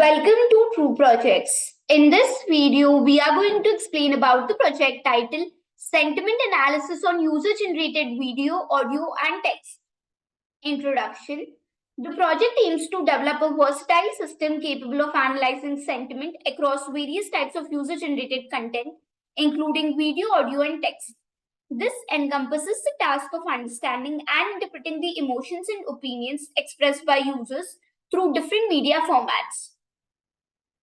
Welcome to True Projects. In this video, we are going to explain about the project titled Sentiment Analysis on User-Generated Video, Audio and Text. Introduction. The project aims to develop a versatile system capable of analyzing sentiment across various types of user-generated content, including video, audio and text. This encompasses the task of understanding and interpreting the emotions and opinions expressed by users through different media formats.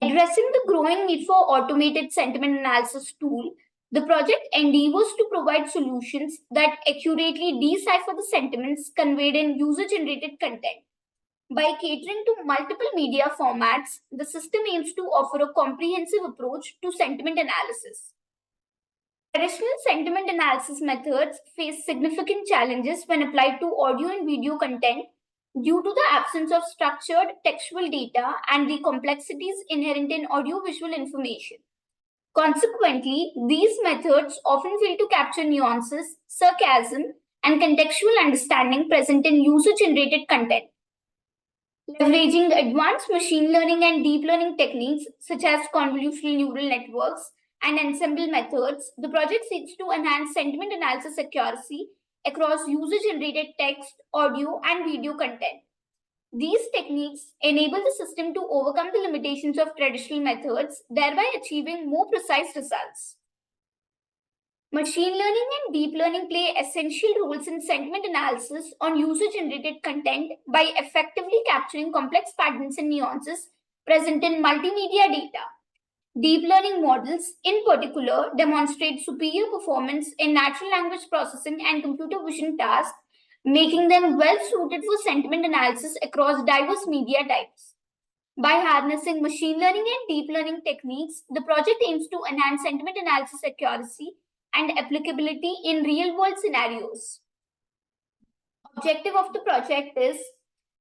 Addressing the growing need for automated sentiment analysis tool, the project endeavors to provide solutions that accurately decipher the sentiments conveyed in user-generated content. By catering to multiple media formats, the system aims to offer a comprehensive approach to sentiment analysis. Traditional sentiment analysis methods face significant challenges when applied to audio and video content due to the absence of structured textual data and the complexities inherent in audiovisual information. Consequently, these methods often fail to capture nuances, sarcasm, and contextual understanding present in user-generated content. Leveraging advanced machine learning and deep learning techniques such as convolutional neural networks and ensemble methods, the project seeks to enhance sentiment analysis accuracy across user-generated text, audio, and video content. These techniques enable the system to overcome the limitations of traditional methods, thereby achieving more precise results. Machine learning and deep learning play essential roles in sentiment analysis on user-generated content by effectively capturing complex patterns and nuances present in multimedia data. Deep learning models, in particular, demonstrate superior performance in natural language processing and computer vision tasks, making them well suited for sentiment analysis across diverse media types. By harnessing machine learning and deep learning techniques, the project aims to enhance sentiment analysis accuracy and applicability in real-world scenarios.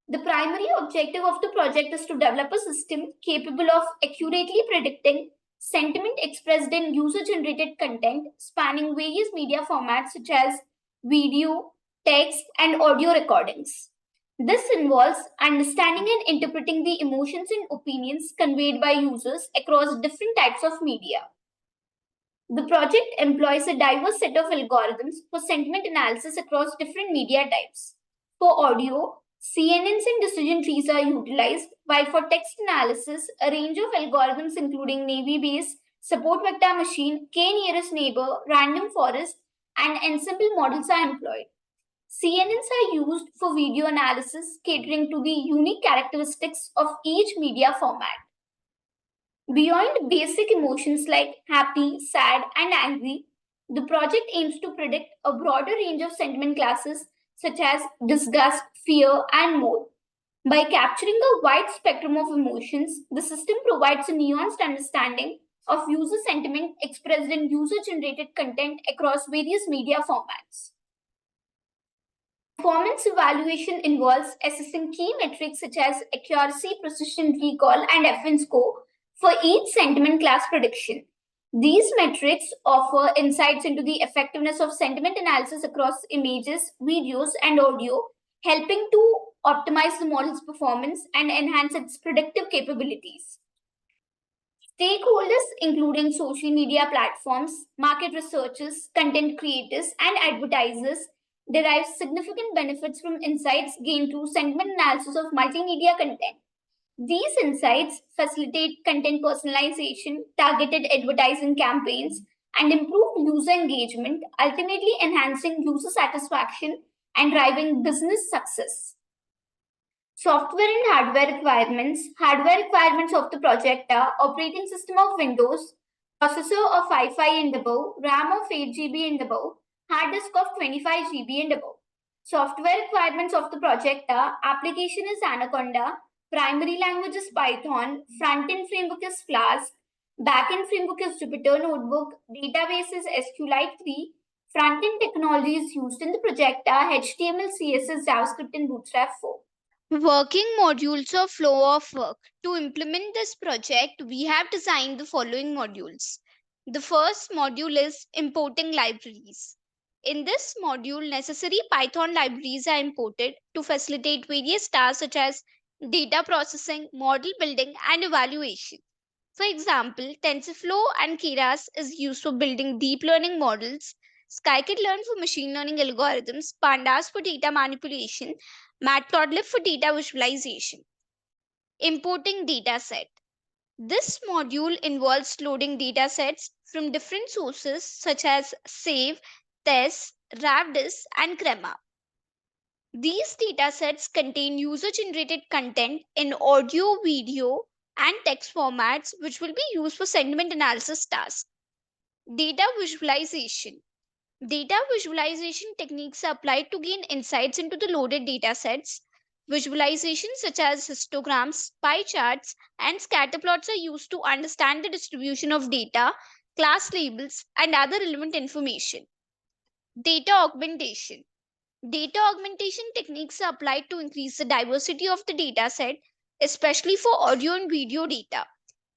The primary objective of the project is to develop a system capable of accurately predicting sentiment expressed in user-generated content spanning various media formats such as video, text, and audio recordings. This involves understanding and interpreting the emotions and opinions conveyed by users across different types of media. The project employs a diverse set of algorithms for sentiment analysis across different media types. For audio, CNNs and decision trees are utilized, while for text analysis, a range of algorithms including Navy Bayes, support vector machine, k-nearest neighbor, random forest, and ensemble models are employed. CNNs are used for video analysis, catering to the unique characteristics of each media format. Beyond basic emotions like happy, sad, and angry, the project aims to predict a broader range of sentiment classes such as disgust, fear, and more. By capturing a wide spectrum of emotions, the system provides a nuanced understanding of user sentiment expressed in user-generated content across various media formats. Performance evaluation involves assessing key metrics such as accuracy, precision, recall, and FN score for each sentiment class prediction. These metrics offer insights into the effectiveness of sentiment analysis across images, videos, and audio, helping to optimize the model's performance and enhance its predictive capabilities. Stakeholders, including social media platforms, market researchers, content creators, and advertisers, derive significant benefits from insights gained through sentiment analysis of multimedia content. These insights facilitate content personalization, targeted advertising campaigns, and improved user engagement, ultimately enhancing user satisfaction and driving business success. Software and hardware requirements. Hardware requirements of the project are operating system of Windows, processor of Wi-Fi and above, RAM of 8 GB and above, hard disk of 25 GB and above. Software requirements of the project are application is Anaconda, primary language is Python, front-end framework is Flask, back-end framework is Jupyter Notebook, database is SQLite 3, front-end technologies used in the project are HTML, CSS, JavaScript, and Bootstrap 4. Working modules or flow of work. To implement this project, we have designed the following modules. The first module is importing libraries. In this module, necessary Python libraries are imported to facilitate various tasks such as data processing, model building, and evaluation. For example, TensorFlow and Keras is used for building deep learning models, Scikit-learn for machine learning algorithms, Pandas for data manipulation, Matplotlib for data visualization. Importing dataset. This module involves loading datasets from different sources such as Save, TESS, Ravdis, and Crema. These datasets contain user-generated content in audio, video, and text formats which will be used for sentiment analysis tasks. Data visualization. Data visualization techniques are applied to gain insights into the loaded datasets. Visualizations such as histograms, pie charts, and scatter plots are used to understand the distribution of data, class labels, and other relevant information. Data augmentation. Data augmentation techniques are applied to increase the diversity of the dataset, especially for audio and video data.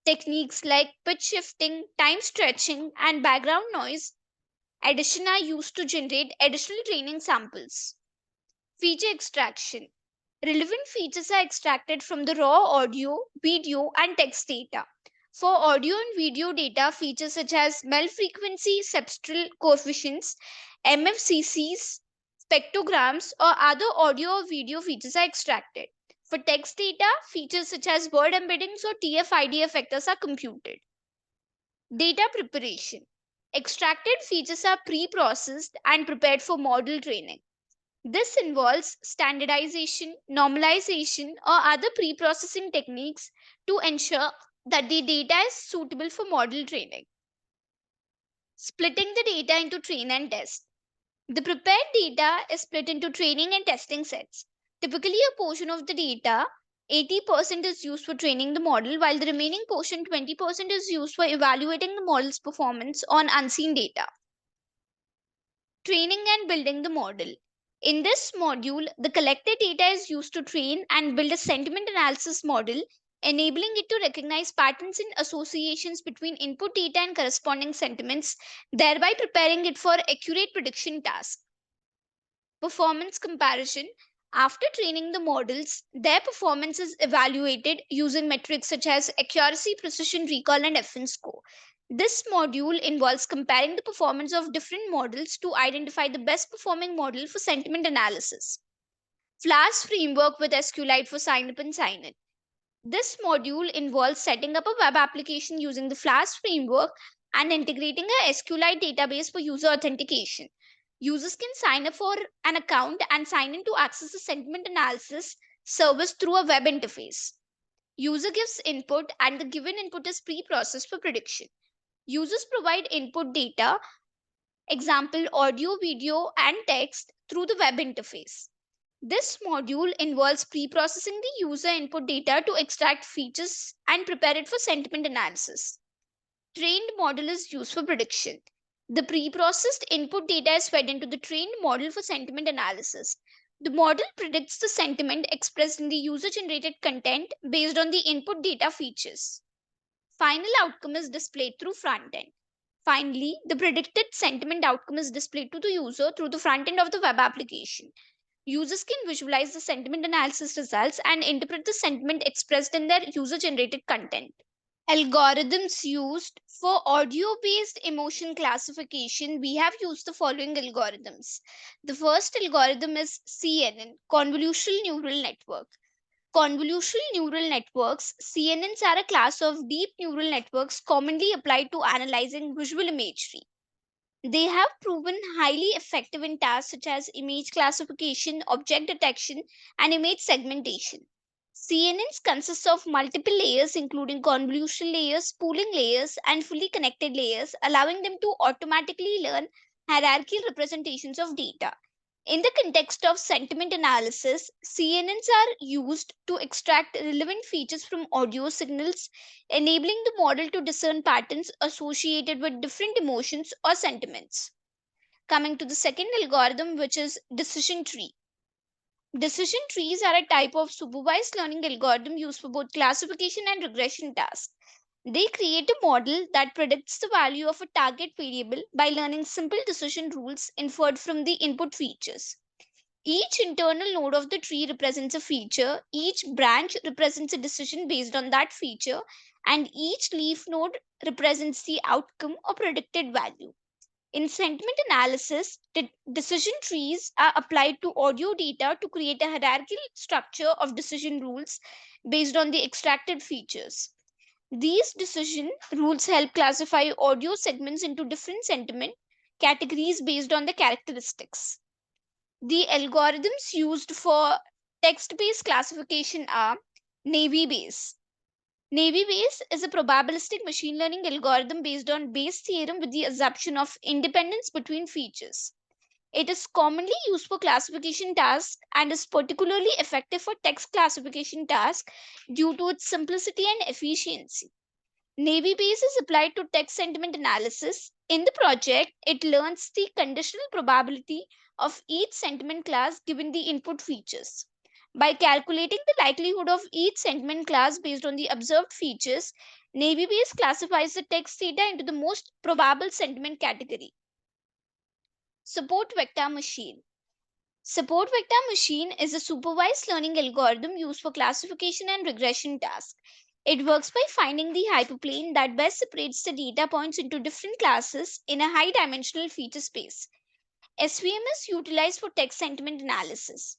Techniques like pitch shifting, time stretching, and background noise addition are used to generate additional training samples. Feature extraction. Relevant features are extracted from the raw audio, video, and text data. For audio and video data, features such as MEL frequency, cepstral coefficients, MFCCs, spectrograms, or other audio or video features are extracted. For text data, features such as word embeddings or TF-IDF vectors are computed. Data preparation. Extracted features are pre-processed and prepared for model training. This involves standardization, normalization, or other pre-processing techniques to ensure that the data is suitable for model training. Splitting the data into train and test. The prepared data is split into training and testing sets. Typically, a portion of the data, 80%, is used for training the model, while the remaining portion, 20%, is used for evaluating the model's performance on unseen data. Training and building the model. In this module, the collected data is used to train and build a sentiment analysis model, enabling it to recognize patterns and associations between input data and corresponding sentiments, thereby preparing it for accurate prediction tasks. Performance comparison. After training the models, their performance is evaluated using metrics such as accuracy, precision, recall, and FN score. This module involves comparing the performance of different models to identify the best performing model for sentiment analysis. Flask framework with SQLite for sign up and sign in. This module involves setting up a web application using the Flask framework and integrating a SQLite database for user authentication. Users can sign up for an account and sign in to access the sentiment analysis service through a web interface. User gives input and the given input is pre-processed for prediction. Users provide input data, example audio, video, and text through the web interface. This module involves pre-processing the user input data to extract features and prepare it for sentiment analysis. Trained model is used for prediction. The pre-processed input data is fed into the trained model for sentiment analysis. The model predicts the sentiment expressed in the user-generated content based on the input data features. Final outcome is displayed through front end. Finally, the predicted sentiment outcome is displayed to the user through the front end of the web application. Users can visualize the sentiment analysis results and interpret the sentiment expressed in their user-generated content. Algorithms used for audio-based emotion classification, we have used the following algorithms. The first algorithm is CNN, Convolutional Neural Network. Convolutional neural networks, CNNs, are a class of deep neural networks commonly applied to analyzing visual imagery. They have proven highly effective in tasks such as image classification, object detection, and image segmentation. CNNs consist of multiple layers, including convolutional layers, pooling layers, and fully connected layers, allowing them to automatically learn hierarchical representations of data. In the context of sentiment analysis, CNNs are used to extract relevant features from audio signals, enabling the model to discern patterns associated with different emotions or sentiments. Coming to the second algorithm, which is decision tree. Decision trees are a type of supervised learning algorithm used for both classification and regression tasks. They create a model that predicts the value of a target variable by learning simple decision rules inferred from the input features. Each internal node of the tree represents a feature, each branch represents a decision based on that feature, and each leaf node represents the outcome or predicted value. In sentiment analysis, decision trees are applied to audio data to create a hierarchical structure of decision rules based on the extracted features. These decision rules help classify audio segments into different sentiment categories based on the characteristics. The algorithms used for text based classification are Navy Bayes. Navy Bayes is a probabilistic machine learning algorithm based on Bayes' theorem with the assumption of independence between features. It is commonly used for classification tasks and is particularly effective for text classification tasks due to its simplicity and efficiency. Navy Bayes is applied to text sentiment analysis. In the project, it learns the conditional probability of each sentiment class given the input features. By calculating the likelihood of each sentiment class based on the observed features, Navy Bayes classifies the text data into the most probable sentiment category. Support vector machine. Support vector machine is a supervised learning algorithm used for classification and regression tasks. It works by finding the hyperplane that best separates the data points into different classes in a high dimensional feature space. SVM is utilized for text sentiment analysis.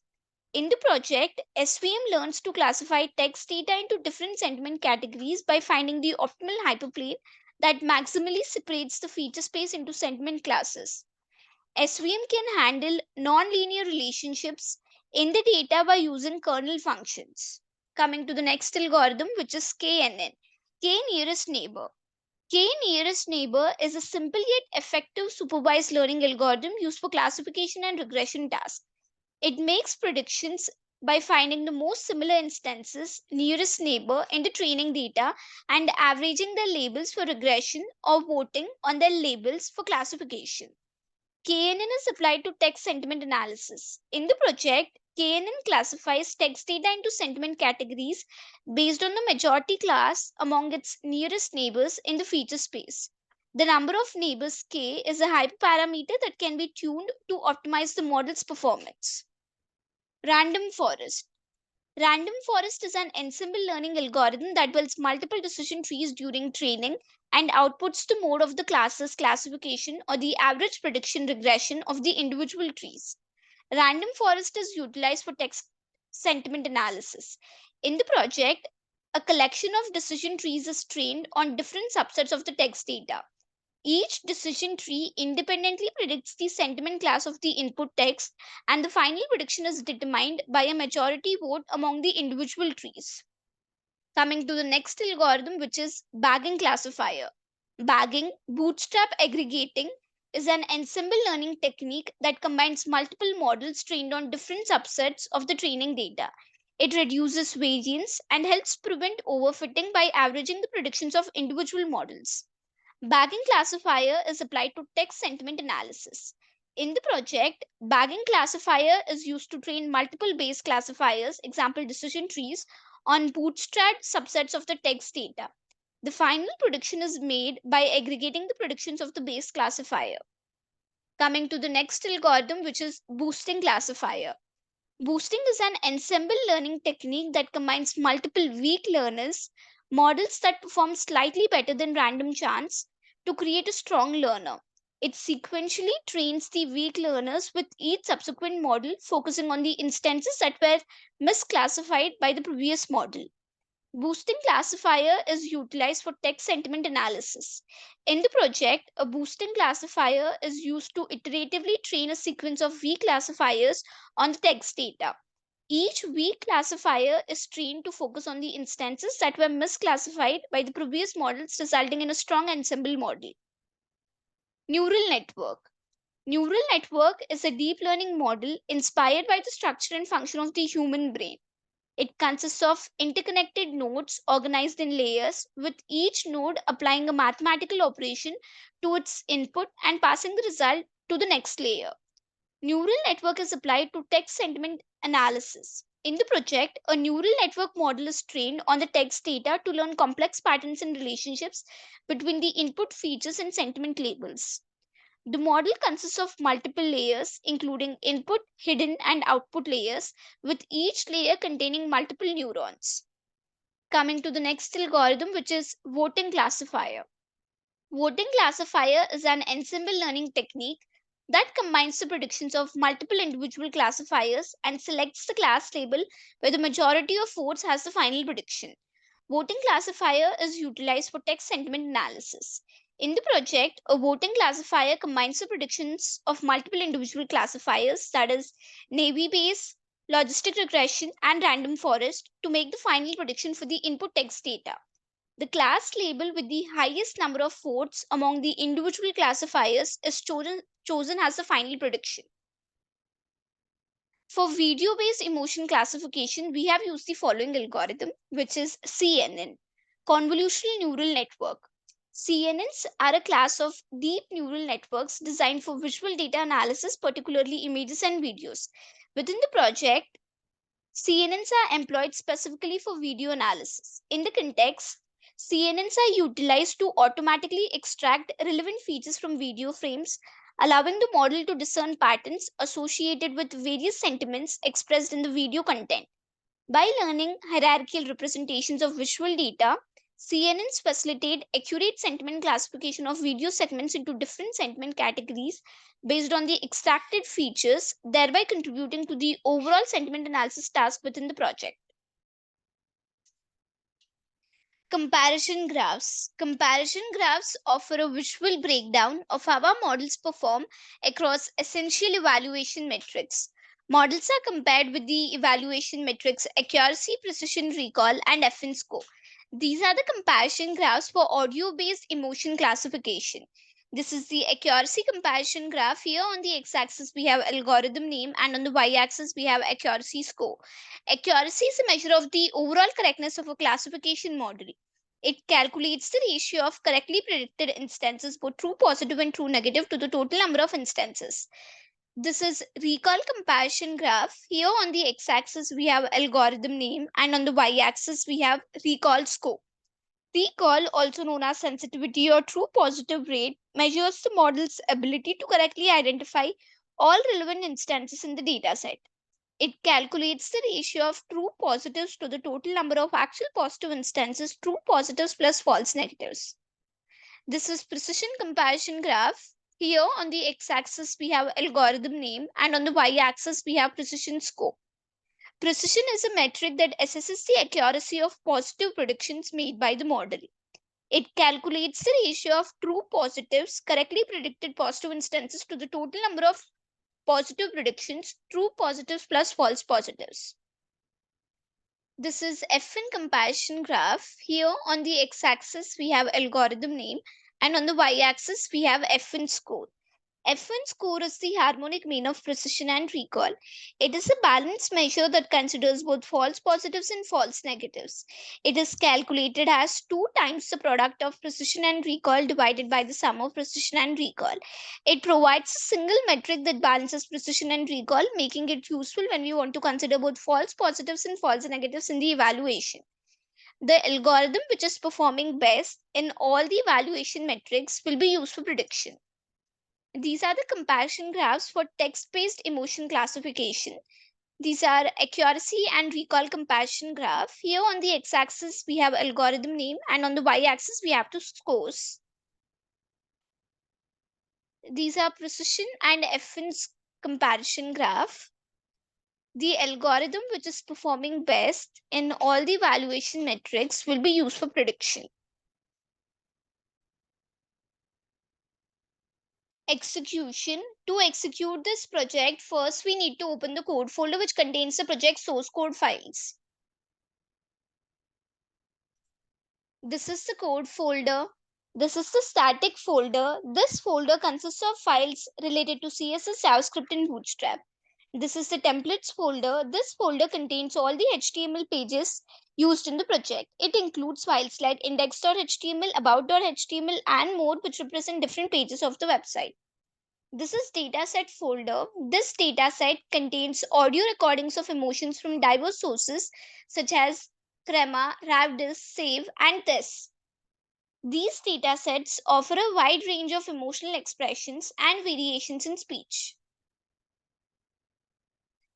In the project, SVM learns to classify text data into different sentiment categories by finding the optimal hyperplane that maximally separates the feature space into sentiment classes. SVM can handle nonlinear relationships in the data by using kernel functions. Coming to the next algorithm, which is KNN, K nearest neighbor. K nearest neighbor is a simple yet effective supervised learning algorithm used for classification and regression tasks. It makes predictions by finding the most similar instances nearest neighbor in the training data and averaging their labels for regression or voting on their labels for classification. KNN is applied to text sentiment analysis. In the project, KNN classifies text data into sentiment categories based on the majority class among its nearest neighbors in the feature space. The number of neighbors K is a hyperparameter that can be tuned to optimize the model's performance. Random forest. Random forest is an ensemble learning algorithm that builds multiple decision trees during training and outputs the mode of the class's classification or the average prediction regression of the individual trees. Random forest is utilized for text sentiment analysis. In the project, a collection of decision trees is trained on different subsets of the text data. Each decision tree independently predicts the sentiment class of the input text, and the final prediction is determined by a majority vote among the individual trees. Coming to the next algorithm, which is bagging classifier. Bagging, bootstrap aggregating, is an ensemble learning technique that combines multiple models trained on different subsets of the training data. It reduces variance and helps prevent overfitting by averaging the predictions of individual models. Bagging classifier is applied to text sentiment analysis. In the project, bagging classifier is used to train multiple Bayes classifiers, example decision trees, on bootstrapped subsets of the text data. The final prediction is made by aggregating the predictions of the Bayes classifier. Coming to the next algorithm, which is boosting classifier. Boosting is an ensemble learning technique that combines multiple weak learners, models that perform slightly better than random chance, to create a strong learner. It sequentially trains the weak learners with each subsequent model, focusing on the instances that were misclassified by the previous model. Boosting classifier is utilized for text sentiment analysis. In the project, a boosting classifier is used to iteratively train a sequence of weak classifiers on the text data. Each weak classifier is trained to focus on the instances that were misclassified by the previous models, resulting in a strong ensemble model. Neural network. Neural network is a deep learning model inspired by the structure and function of the human brain. It consists of interconnected nodes organized in layers, with each node applying a mathematical operation to its input and passing the result to the next layer. Neural network is applied to text sentiment analysis. In the project, a neural network model is trained on the text data to learn complex patterns and relationships between the input features and sentiment labels. The model consists of multiple layers, including input, hidden, and output layers, with each layer containing multiple neurons. Coming to the next algorithm, which is voting classifier. Voting classifier is an ensemble learning technique that combines the predictions of multiple individual classifiers and selects the class label where the majority of votes has the final prediction. Voting classifier is utilized for text sentiment analysis. In the project, a voting classifier combines the predictions of multiple individual classifiers, that is, Navy Bayes, logistic regression, and random forest, to make the final prediction for the input text data. The class label with the highest number of votes among the individual classifiers is chosen as the final prediction. For video-based emotion classification, we have used the following algorithm, which is CNN, Convolutional Neural Network. CNNs are a class of deep neural networks designed for visual data analysis, particularly images and videos. Within the project, CNNs are employed specifically for video analysis. In the context, CNNs are utilized to automatically extract relevant features from video frames, allowing the model to discern patterns associated with various sentiments expressed in the video content. By learning hierarchical representations of visual data, CNNs facilitate accurate sentiment classification of video segments into different sentiment categories based on the extracted features, thereby contributing to the overall sentiment analysis task within the project. Comparison graphs. Comparison graphs offer a visual breakdown of how our models perform across essential evaluation metrics. Models are compared with the evaluation metrics accuracy, precision, recall, and FN score. These are the comparison graphs for audio-based emotion classification. This is the accuracy comparison graph. Here on the x-axis we have algorithm name, and on the y-axis we have accuracy score. Accuracy is a measure of the overall correctness of a classification model. It calculates the ratio of correctly predicted instances, both true positive and true negative, to the total number of instances. This is recall comparison graph. Here on the x-axis we have algorithm name, and on the y-axis we have recall score. Recall, also known as sensitivity or true positive rate, measures the model's ability to correctly identify all relevant instances in the dataset. It calculates the ratio of true positives to the total number of actual positive instances, true positives plus false negatives. This is precision comparison graph. Here on the x-axis we have algorithm name, and on the y-axis we have precision score. Precision is a metric that assesses the accuracy of positive predictions made by the model. It calculates the ratio of true positives, correctly predicted positive instances, to the total number of positive predictions, true positives plus false positives. This is FN comparison graph. Here on the x-axis we have algorithm name, and on the y-axis we have FN score. FN score is the harmonic mean of precision and recall. It is a balanced measure that considers both false positives and false negatives. It is calculated as 2 times the product of precision and recall divided by the sum of precision and recall. It provides a single metric that balances precision and recall, making it useful when we want to consider both false positives and false negatives in the evaluation. The algorithm which is performing best in all the evaluation metrics will be used for prediction. These are the comparison graphs for text-based emotion classification. These are accuracy and recall comparison graph. Here on the x-axis we have algorithm name, and on the y-axis we have the scores. These are precision and FN's comparison graph. The algorithm which is performing best in all the evaluation metrics will be used for prediction. Execution. To execute this project, first we need to open the code folder which contains the project source code files. This is the code folder. This is the static folder. This folder consists of files related to CSS, JavaScript, and Bootstrap. This is the templates folder. This folder contains all the HTML pages used in the project. It includes files like index.html, about.html, and more, which represent different pages of the website. This is dataset folder. This dataset contains audio recordings of emotions from diverse sources such as Crema, Ravdis, Save, and This. These datasets offer a wide range of emotional expressions and variations in speech.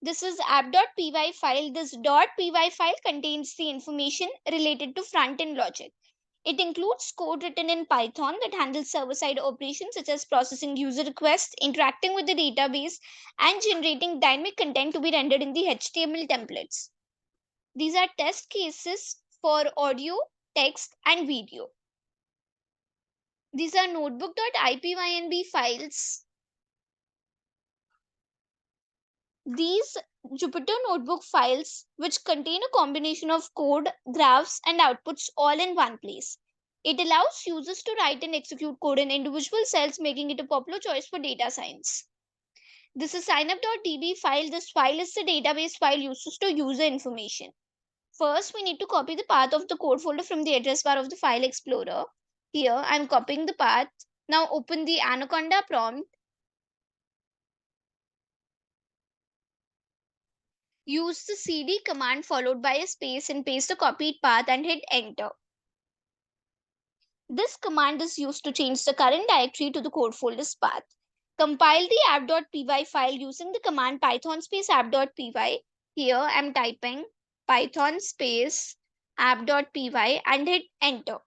This is app.py file. This .py file contains the information related to front-end logic. It includes code written in Python that handles server-side operations such as processing user requests, interacting with the database, and generating dynamic content to be rendered in the HTML templates. These are test cases for audio, text, and video. These are notebook.ipynb files. These Jupyter Notebook files, which contain a combination of code, graphs, and outputs all in one place. It allows users to write and execute code in individual cells, making it a popular choice for data science. This is signup.db file. This file is the database file used to store user information. First, we need to copy the path of the code folder from the address bar of the File Explorer. Here, I'm copying the path. Now open the Anaconda prompt. Use the cd command followed by a space and paste the copied path and hit enter. This command is used to change the current directory to the code folder's path. Compile the app.py file using the command python space app.py. Here I'm typing python space app.py and hit enter.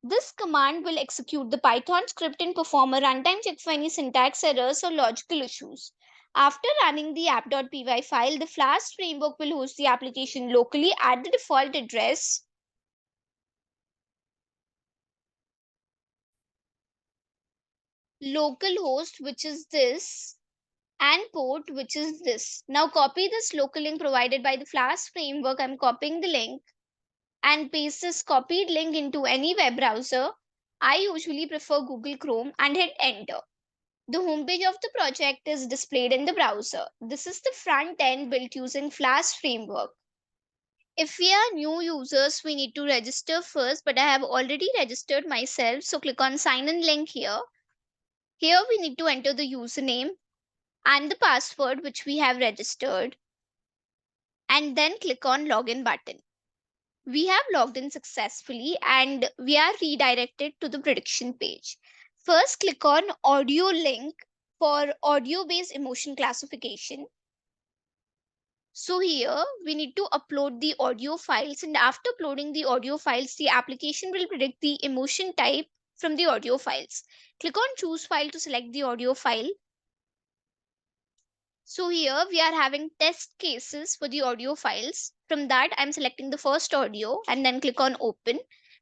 This command will execute the Python script and perform a runtime check for any syntax errors or logical issues. After running the app.py file, the Flask framework will host the application locally at the default address localhost, which is this, and port, which is this. Now copy this local link provided by the Flask framework. I'm copying the link and paste this copied link into any web browser. I usually prefer Google Chrome and hit enter. The homepage of the project is displayed in the browser. This is the front end built using Flask framework. If we are new users, we need to register first, but I have already registered myself. So click on sign in link here. Here we need to enter the username and the password which we have registered, and then click on login button. We have logged in successfully and we are redirected to the prediction page. First, click on audio link for audio-based emotion classification. So here we need to upload the audio files, and after uploading the audio files, the application will predict the emotion type from the audio files. Click on choose file to select the audio file. So here we are having test cases for the audio files. From that, I'm selecting the first audio and then click on open.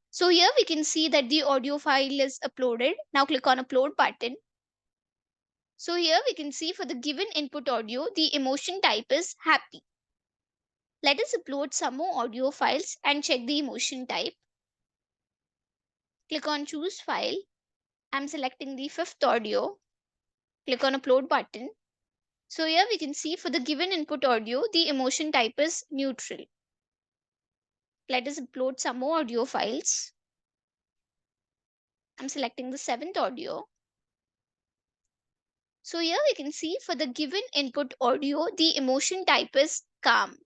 So here we can see that the audio file is uploaded. Now click on upload button. So here we can see for the given input audio, the emotion type is happy. Let us upload some more audio files and check the emotion type. Click on choose file. I'm selecting the fifth audio. Click on upload button. So here we can see for the given input audio, the emotion type is neutral. Let us upload some more audio files. I'm selecting the seventh audio. So here we can see for the given input audio, the emotion type is calm.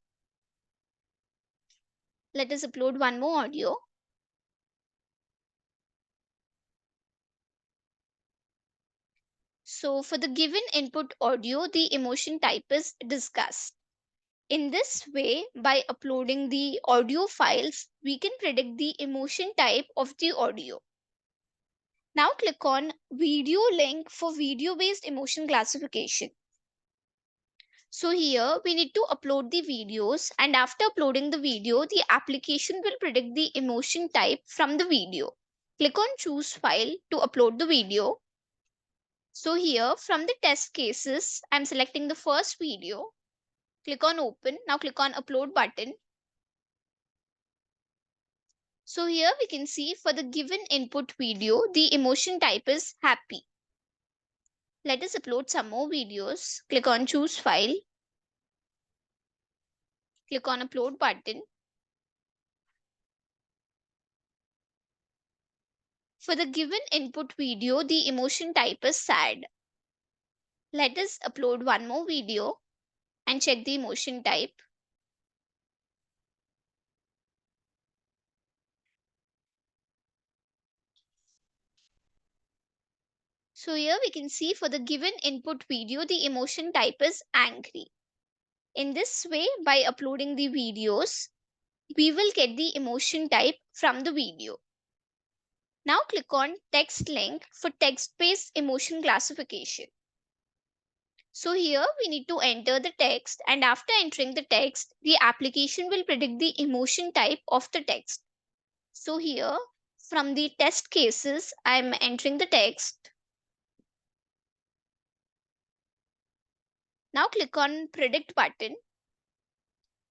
Let us upload one more audio. So for the given input audio, the emotion type is disgust. In this way, by uploading the audio files, we can predict the emotion type of the audio. Now click on video link for video-based emotion classification. So here we need to upload the videos, and after uploading the video, the application will predict the emotion type from the video. Click on choose file to upload the video. So here from the test cases, I'm selecting the first video. Click on open. Now click on upload button. So here we can see for the given input video, the emotion type is happy. Let us upload some more videos. Click on choose file. Click on upload button. For the given input video, the emotion type is sad. Let us upload one more video and check the emotion type. So here we can see for the given input video, the emotion type is angry. In this way, by uploading the videos, we will get the emotion type from the video. Now click on text link for text-based emotion classification. So here we need to enter the text, and after entering the text, the application will predict the emotion type of the text. So here from the test cases, I am entering the text. Now click on predict button.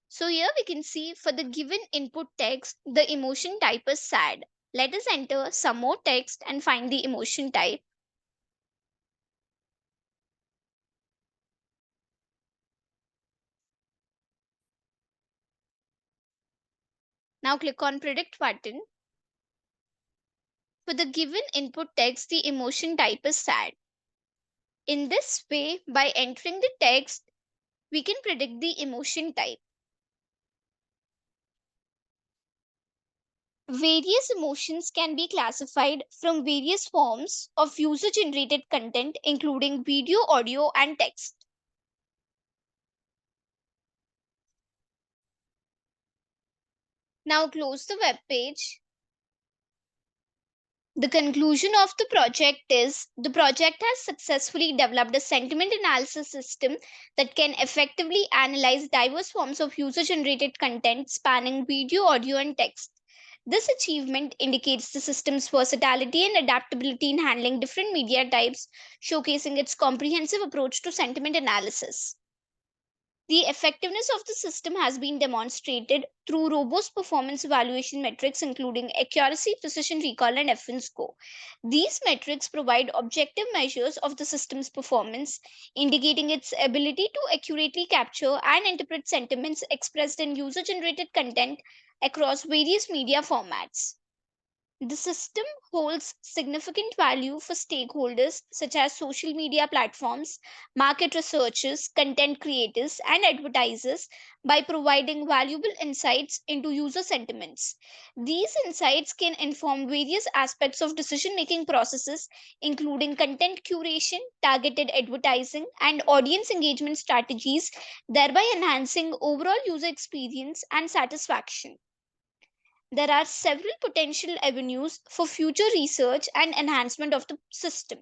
So here we can see for the given input text, the emotion type is sad. Let us enter some more text and find the emotion type. Now click on predict button. For the given input text, the emotion type is sad. In this way, by entering the text, we can predict the emotion type. Various emotions can be classified from various forms of user-generated content, including video, audio, and text. Now close the web page. The conclusion of the project is the project has successfully developed a sentiment analysis system that can effectively analyze diverse forms of user-generated content spanning video, audio, and text. This achievement indicates the system's versatility and adaptability in handling different media types, showcasing its comprehensive approach to sentiment analysis. The effectiveness of the system has been demonstrated through robust performance evaluation metrics, including accuracy, precision, recall, and F1 score. These metrics provide objective measures of the system's performance, indicating its ability to accurately capture and interpret sentiments expressed in user generated content across various media formats. The system holds significant value for stakeholders such as social media platforms, market researchers, content creators, and advertisers by providing valuable insights into user sentiments. These insights can inform various aspects of decision making processes, including content curation, targeted advertising, and audience engagement strategies, thereby enhancing overall user experience and satisfaction. There are several potential avenues for future research and enhancement of the system.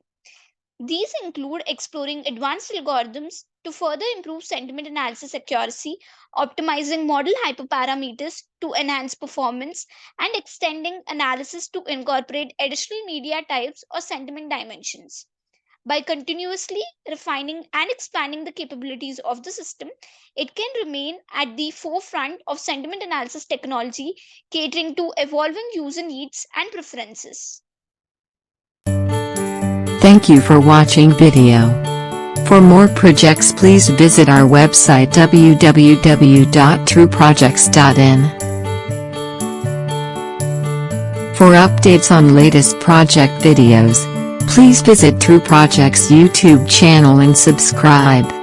These include exploring advanced algorithms to further improve sentiment analysis accuracy, optimizing model hyperparameters to enhance performance, and extending analysis to incorporate additional media types or sentiment dimensions. By continuously refining and expanding the capabilities of the system, it can remain at the forefront of sentiment analysis technology, catering to evolving user needs and preferences. Thank you for watching video. For more projects, please visit our website www.trueprojects.in. For updates on latest project videos, please visit True Projects YouTube channel and subscribe.